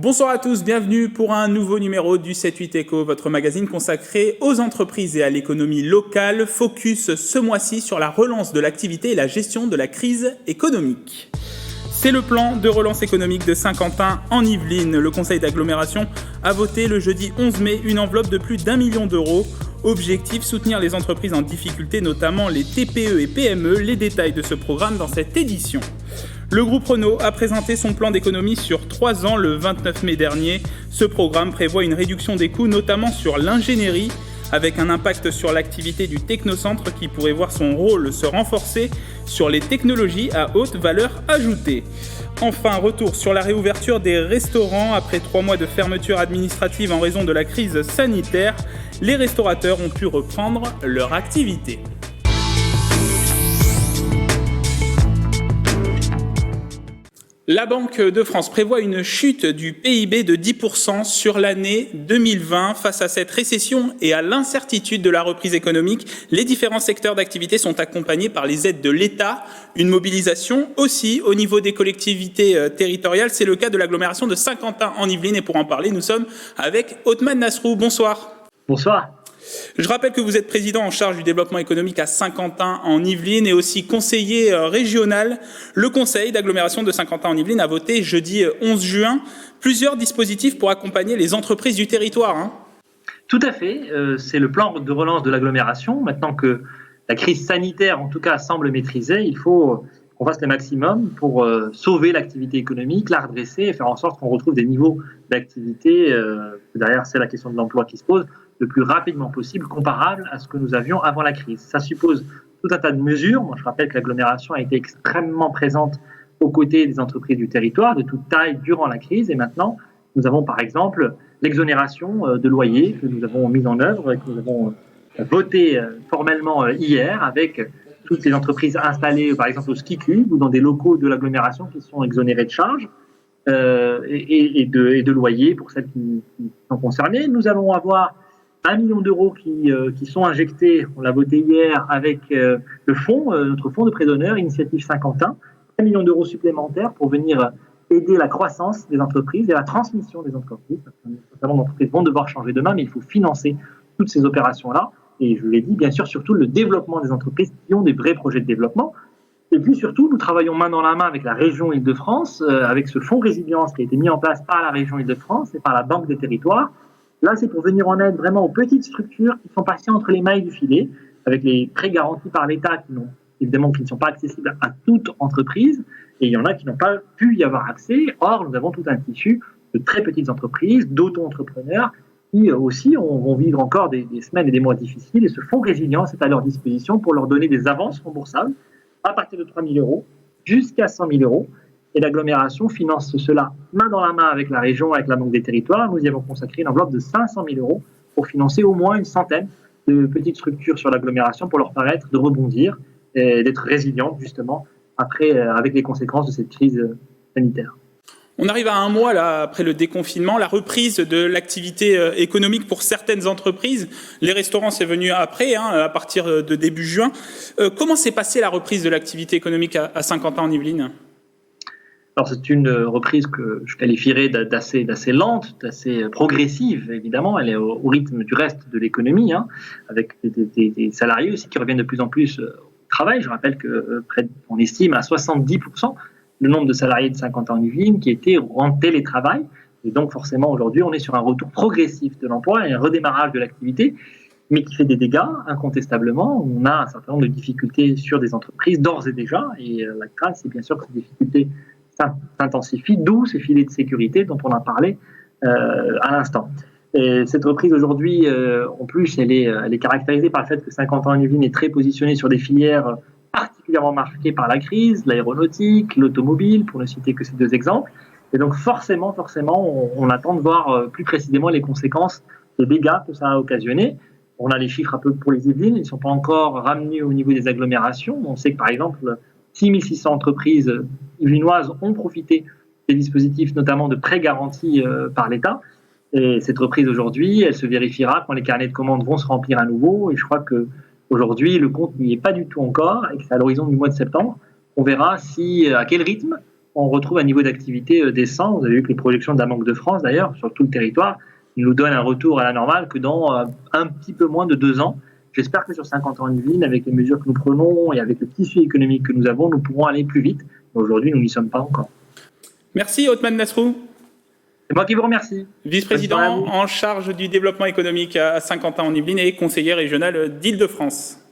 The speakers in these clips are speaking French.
Bonsoir à tous, bienvenue pour un nouveau numéro du 7-8 Éco, votre magazine consacré aux entreprises et à l'économie locale. Focus ce mois-ci sur la relance de l'activité et la gestion de la crise économique. C'est le plan de relance économique de Saint-Quentin en Yvelines. Le conseil d'agglomération a voté le jeudi 11 mai une enveloppe de plus d'1 million d'euros. Objectif, soutenir les entreprises en difficulté, notamment les TPE et PME. Les détails de ce programme dans cette édition. Le groupe Renault a présenté son plan d'économie sur 3 ans le 29 mai dernier. Ce programme prévoit une réduction des coûts, notamment sur l'ingénierie, avec un impact sur l'activité du technocentre qui pourrait voir son rôle se renforcer sur les technologies à haute valeur ajoutée. Enfin, retour sur la réouverture des restaurants. Après 3 mois de fermeture administrative en raison de la crise sanitaire, les restaurateurs ont pu reprendre leur activité. La Banque de France prévoit une chute du PIB de 10% sur l'année 2020. Face à cette récession et à l'incertitude de la reprise économique, les différents secteurs d'activité sont accompagnés par les aides de l'État. Une mobilisation aussi au niveau des collectivités territoriales. C'est le cas de l'agglomération de Saint-Quentin en Yvelines. Et pour en parler, nous sommes avec Othman Nasrou. Bonsoir. Bonsoir. Je rappelle que vous êtes président en charge du développement économique à Saint-Quentin en Yvelines et aussi conseiller régional. Le conseil d'agglomération de Saint-Quentin en Yvelines a voté jeudi 11 juin plusieurs dispositifs pour accompagner les entreprises du territoire. Tout à fait. C'est le plan de relance de l'agglomération. Maintenant que la crise sanitaire, en tout cas, semble maîtrisée, il faut qu'on fasse le maximum pour sauver l'activité économique, la redresser et faire en sorte qu'on retrouve des niveaux d'activité. Derrière, c'est la question de l'emploi qui se pose le plus rapidement possible, comparable à ce que nous avions avant la crise. Ça suppose tout un tas de mesures. Moi, je rappelle que l'agglomération a été extrêmement présente aux côtés des entreprises du territoire, de toute taille, durant la crise. Et maintenant, nous avons par exemple l'exonération de loyer que nous avons mise en œuvre et que nous avons voté formellement hier avec toutes les entreprises installées, par exemple au Ski Club ou dans des locaux de l'agglomération qui sont exonérées de charges et de loyer pour celles qui sont concernées. Nous allons avoir 1 million d'euros qui sont injectés, on l'a voté hier, avec le fonds, notre fonds de prêt d'honneur, Initiative Saint-Quentin, 1 million d'euros supplémentaires pour venir aider la croissance des entreprises et la transmission des entreprises. Notamment, les entreprises vont devoir changer demain, mais il faut financer toutes ces opérations-là. Et je l'ai dit, bien sûr, surtout le développement des entreprises qui ont des vrais projets de développement. Et puis surtout, nous travaillons main dans la main avec la région Île-de-France, avec ce fonds résilience qui a été mis en place par la région Île-de-France et par la Banque des territoires. Là, c'est pour venir en aide vraiment aux petites structures qui sont passées entre les mailles du filet, avec les prêts garantis par l'État qui ne sont pas accessibles à toute entreprise, et il y en a qui n'ont pas pu y avoir accès. Or, nous avons tout un tissu de très petites entreprises, d'auto-entrepreneurs, qui aussi vont vivre encore des semaines et des mois difficiles, et ce fonds résilience est à leur disposition pour leur donner des avances remboursables à partir de 3 000 euros jusqu'à 100 000 euros. Et l'agglomération finance cela main dans la main avec la région, avec la Banque des territoires. Nous y avons consacré une enveloppe de 500 000 euros pour financer au moins une centaine de petites structures sur l'agglomération pour leur permettre de rebondir et d'être résilientes justement avec les conséquences de cette crise sanitaire. On arrive à un mois là, après le déconfinement, la reprise de l'activité économique pour certaines entreprises. Les restaurants, c'est venu après, à partir de début juin. Comment s'est passée la reprise de l'activité économique à Saint-Quentin en Yvelines ? Alors, c'est une reprise que je qualifierais d'assez lente, d'assez progressive, évidemment. Elle est au rythme du reste de l'économie, avec des salariés aussi qui reviennent de plus en plus au travail. Je rappelle qu'on estime à 70% le nombre de salariés de Saint-Quentin en Yvelines qui étaient en télétravail. Et donc, forcément, aujourd'hui, on est sur un retour progressif de l'emploi et un redémarrage de l'activité, mais qui fait des dégâts, incontestablement. On a un certain nombre de difficultés sur des entreprises, d'ores et déjà. Et la crainte, c'est bien sûr que ces difficultés s'intensifie, d'où ces filets de sécurité dont on a parlé à l'instant. Et cette reprise aujourd'hui, en plus, elle est caractérisée par le fait que Saint-Quentin en Yvelines est très positionné sur des filières particulièrement marquées par la crise, l'aéronautique, l'automobile, pour ne citer que ces 2 exemples. Et donc forcément, on attend de voir plus précisément les conséquences des dégâts que ça a occasionné. On a les chiffres un peu pour les Yvelines, ils ne sont pas encore ramenés au niveau des agglomérations. On sait que par exemple, 6 600 entreprises yvelinoises ont profité des dispositifs, notamment de prêts garantis par l'État. Et cette reprise aujourd'hui, elle se vérifiera quand les carnets de commandes vont se remplir à nouveau. Et je crois qu'aujourd'hui, le compte n'y est pas du tout encore et que c'est à l'horizon du mois de septembre. On verra à quel rythme on retrouve un niveau d'activité décent. Vous avez vu que les projections de la Banque de France, d'ailleurs, sur tout le territoire, nous donnent un retour à la normale que dans un petit peu moins de 2 ans. J'espère que sur 50 ans en Yvelines, avec les mesures que nous prenons et avec le tissu économique que nous avons, nous pourrons aller plus vite. Aujourd'hui, nous n'y sommes pas encore. Merci Othman Nasrou. C'est moi qui vous remercie. Vice-président en charge du développement économique à Saint-Quentin-en-Yvelines et conseiller régional d'Île-de-France.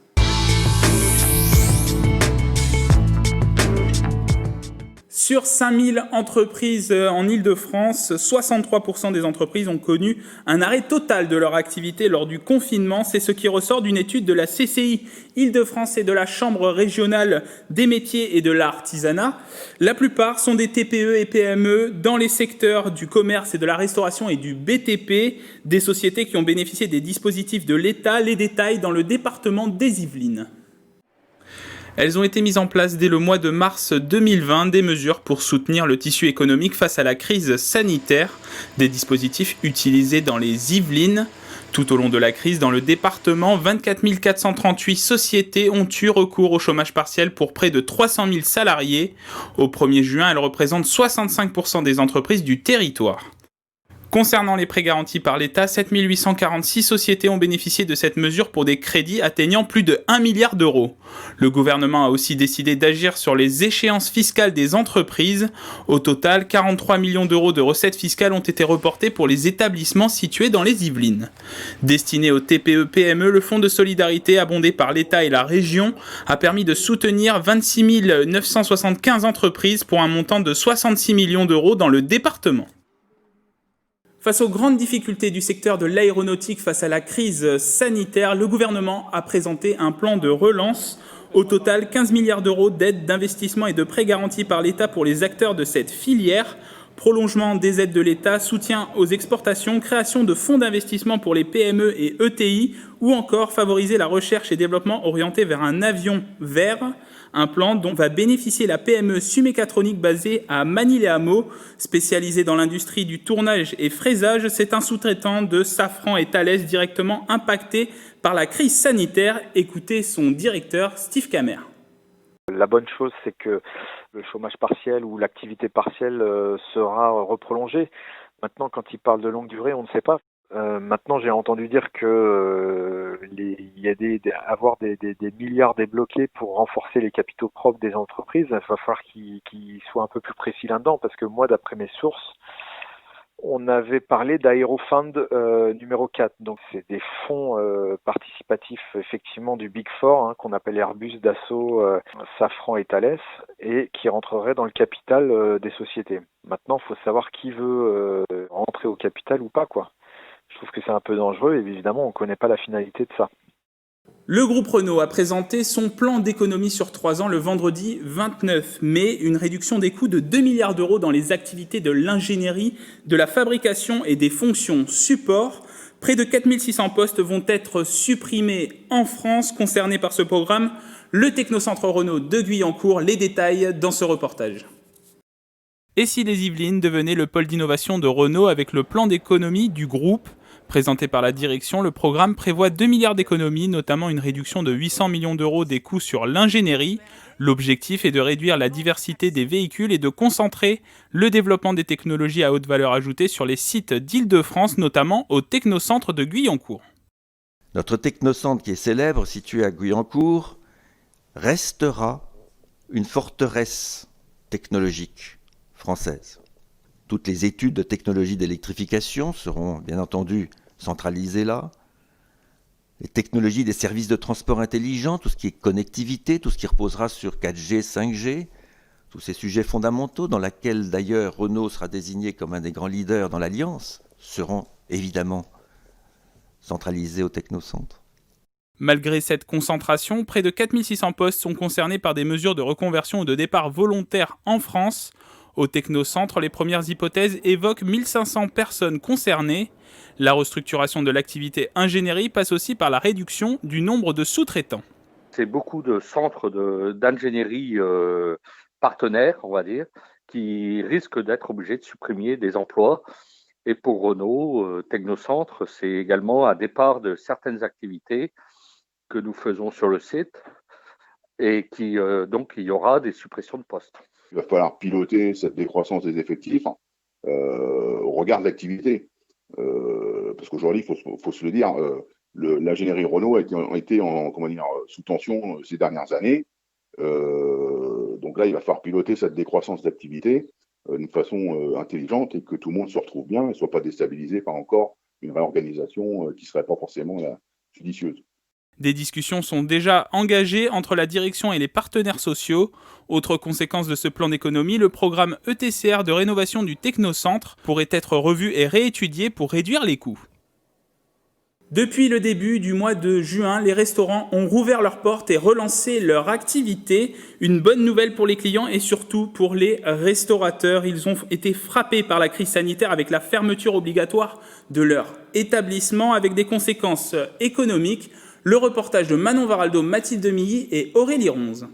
Sur 5000 entreprises en Île-de-France, 63% des entreprises ont connu un arrêt total de leur activité lors du confinement. C'est ce qui ressort d'une étude de la CCI Île-de-France et de la Chambre régionale des métiers et de l'artisanat. La plupart sont des TPE et PME dans les secteurs du commerce et de la restauration et du BTP, des sociétés qui ont bénéficié des dispositifs de l'État. Les détails dans le département des Yvelines. Elles ont été mises en place dès le mois de mars 2020, des mesures pour soutenir le tissu économique face à la crise sanitaire, des dispositifs utilisés dans les Yvelines. Tout au long de la crise, dans le département, 24 438 sociétés ont eu recours au chômage partiel pour près de 300 000 salariés. Au 1er juin, elles représentent 65% des entreprises du territoire. Concernant les prêts garantis par l'État, 7 846 sociétés ont bénéficié de cette mesure pour des crédits atteignant plus de 1 milliard d'euros. Le gouvernement a aussi décidé d'agir sur les échéances fiscales des entreprises. Au total, 43 millions d'euros de recettes fiscales ont été reportés pour les établissements situés dans les Yvelines. Destiné aux TPE-PME, le Fonds de solidarité abondé par l'État et la région a permis de soutenir 26 975 entreprises pour un montant de 66 millions d'euros dans le département. Face aux grandes difficultés du secteur de l'aéronautique face à la crise sanitaire, le gouvernement a présenté un plan de relance. Au total, 15 milliards d'euros d'aides, d'investissements et de prêts garantis par l'État pour les acteurs de cette filière. Prolongement des aides de l'État, soutien aux exportations, création de fonds d'investissement pour les PME et ETI ou encore favoriser la recherche et développement orienté vers un avion vert. Un plan dont va bénéficier la PME Sumécatronique basée à Manille-les-Hameaux, spécialisée dans l'industrie du tournage et fraisage. C'est un sous-traitant de Safran et Thales directement impacté par la crise sanitaire. Écoutez son directeur, Steve Camer. La bonne chose, c'est que le chômage partiel ou l'activité partielle sera reprolongée. Maintenant, quand il parle de longue durée, on ne sait pas. Maintenant, j'ai entendu dire que il y a avoir des milliards débloqués pour renforcer les capitaux propres des entreprises. Il va falloir qu'ils soient un peu plus précis là-dedans, parce que moi, d'après mes sources, on avait parlé d'Aerofund numéro 4. Donc, c'est des fonds participatifs, effectivement, du Big Four, qu'on appelle Airbus, Dassault, Safran et Thales, et qui rentreraient dans le capital des sociétés. Maintenant, il faut savoir qui veut rentrer au capital ou pas, quoi. Je trouve que c'est un peu dangereux et évidemment, on ne connaît pas la finalité de ça. Le groupe Renault a présenté son plan d'économie sur 3 ans le vendredi 29 mai, une réduction des coûts de 2 milliards d'euros dans les activités de l'ingénierie, de la fabrication et des fonctions support. Près de 4600 postes vont être supprimés en France. Concernés par ce programme, le Technocentre Renault de Guyancourt. Les détails dans ce reportage. Et si les Yvelines devenaient le pôle d'innovation de Renault avec le plan d'économie du groupe ? Présenté par la direction, le programme prévoit 2 milliards d'économies, notamment une réduction de 800 millions d'euros des coûts sur l'ingénierie. L'objectif est de réduire la diversité des véhicules et de concentrer le développement des technologies à haute valeur ajoutée sur les sites d'Île-de-France, notamment au Technocentre de Guyancourt. Notre Technocentre, qui est célèbre, situé à Guyancourt, restera une forteresse technologique française. Toutes les études de technologie d'électrification seront bien entendu centralisées là. Les technologies des services de transport intelligent, tout ce qui est connectivité, tout ce qui reposera sur 4G, 5G, tous ces sujets fondamentaux dans lesquels d'ailleurs Renault sera désigné comme un des grands leaders dans l'Alliance, seront évidemment centralisés au Technocentre. Malgré cette concentration, près de 4600 postes sont concernés par des mesures de reconversion ou de départ volontaire en France. Au Technocentre, les premières hypothèses évoquent 1500 personnes concernées. La restructuration de l'activité ingénierie passe aussi par la réduction du nombre de sous-traitants. C'est beaucoup de centres d'ingénierie partenaires, on va dire, qui risquent d'être obligés de supprimer des emplois. Et pour Renault, Technocentre, c'est également un départ de certaines activités que nous faisons sur le site et donc il y aura des suppressions de postes. Il va falloir piloter cette décroissance des effectifs au regard de l'activité. Parce qu'aujourd'hui, il faut se le dire, l'ingénierie Renault a été sous tension ces dernières années. Donc là, il va falloir piloter cette décroissance d'activité d'une façon intelligente et que tout le monde se retrouve bien et ne soit pas déstabilisé par encore une réorganisation qui ne serait pas forcément judicieuse. Des discussions sont déjà engagées entre la direction et les partenaires sociaux. Autre conséquence de ce plan d'économie, le programme ETCR de rénovation du Technocentre pourrait être revu et réétudié pour réduire les coûts. Depuis le début du mois de juin, les restaurants ont rouvert leurs portes et relancé leur activité. Une bonne nouvelle pour les clients et surtout pour les restaurateurs. Ils ont été frappés par la crise sanitaire avec la fermeture obligatoire de leur établissement avec des conséquences économiques. Le reportage de Manon Varaldo, Mathilde Milly et Aurélie Ronze.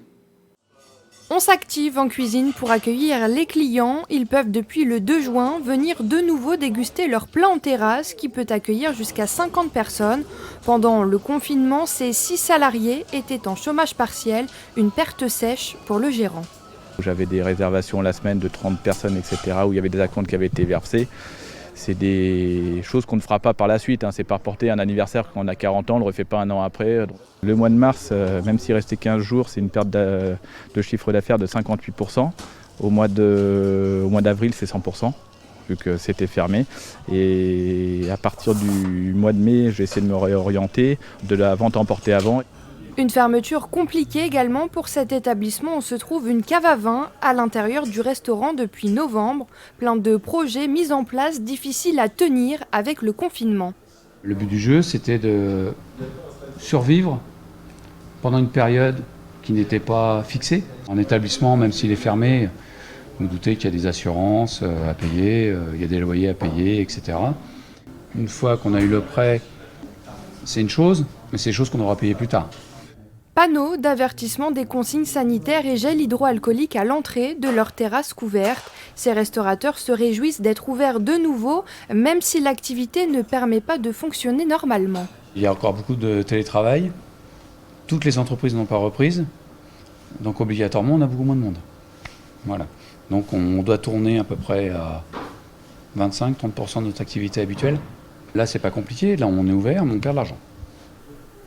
On s'active en cuisine pour accueillir les clients. Ils peuvent depuis le 2 juin venir de nouveau déguster leur plat en terrasse qui peut accueillir jusqu'à 50 personnes. Pendant le confinement, ces 6 salariés étaient en chômage partiel, une perte sèche pour le gérant. J'avais des réservations la semaine de 30 personnes, etc., où il y avait des acomptes qui avaient été versés. C'est des choses qu'on ne fera pas par la suite. C'est pas reporter un anniversaire quand on a 40 ans, on ne le refait pas un an après. Le mois de mars, même s'il restait 15 jours, c'est une perte de chiffre d'affaires de 58%. Au mois d'avril, c'est 100%, vu que c'était fermé. Et à partir du mois de mai, j'ai essayé de me réorienter, de la vente emportée avant. Une fermeture compliquée également pour cet établissement où se trouve une cave à vin à l'intérieur du restaurant depuis novembre. Plein de projets mis en place, difficiles à tenir avec le confinement. Le but du jeu, c'était de survivre pendant une période qui n'était pas fixée. En établissement, même s'il est fermé, vous doutez qu'il y a des assurances à payer, il y a des loyers à payer, etc. Une fois qu'on a eu le prêt, c'est une chose, mais c'est des choses qu'on aura payées plus tard. Panneaux d'avertissement des consignes sanitaires et gel hydroalcoolique à l'entrée de leur terrasse couverte. Ces restaurateurs se réjouissent d'être ouverts de nouveau, même si l'activité ne permet pas de fonctionner normalement. Il y a encore beaucoup de télétravail. Toutes les entreprises n'ont pas reprise. Donc obligatoirement, on a beaucoup moins de monde. Voilà. Donc on doit tourner à peu près à 25-30% de notre activité habituelle. Là, c'est pas compliqué. Là, on est ouvert, mais on perd de l'argent.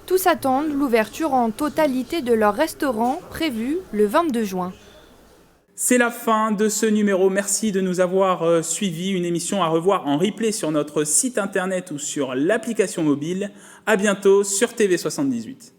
Tous attendent l'ouverture en totalité de leur restaurant prévu le 22 juin. C'est la fin de ce numéro. Merci de nous avoir suivis. Une émission à revoir en replay sur notre site internet ou sur l'application mobile. À bientôt sur TV78.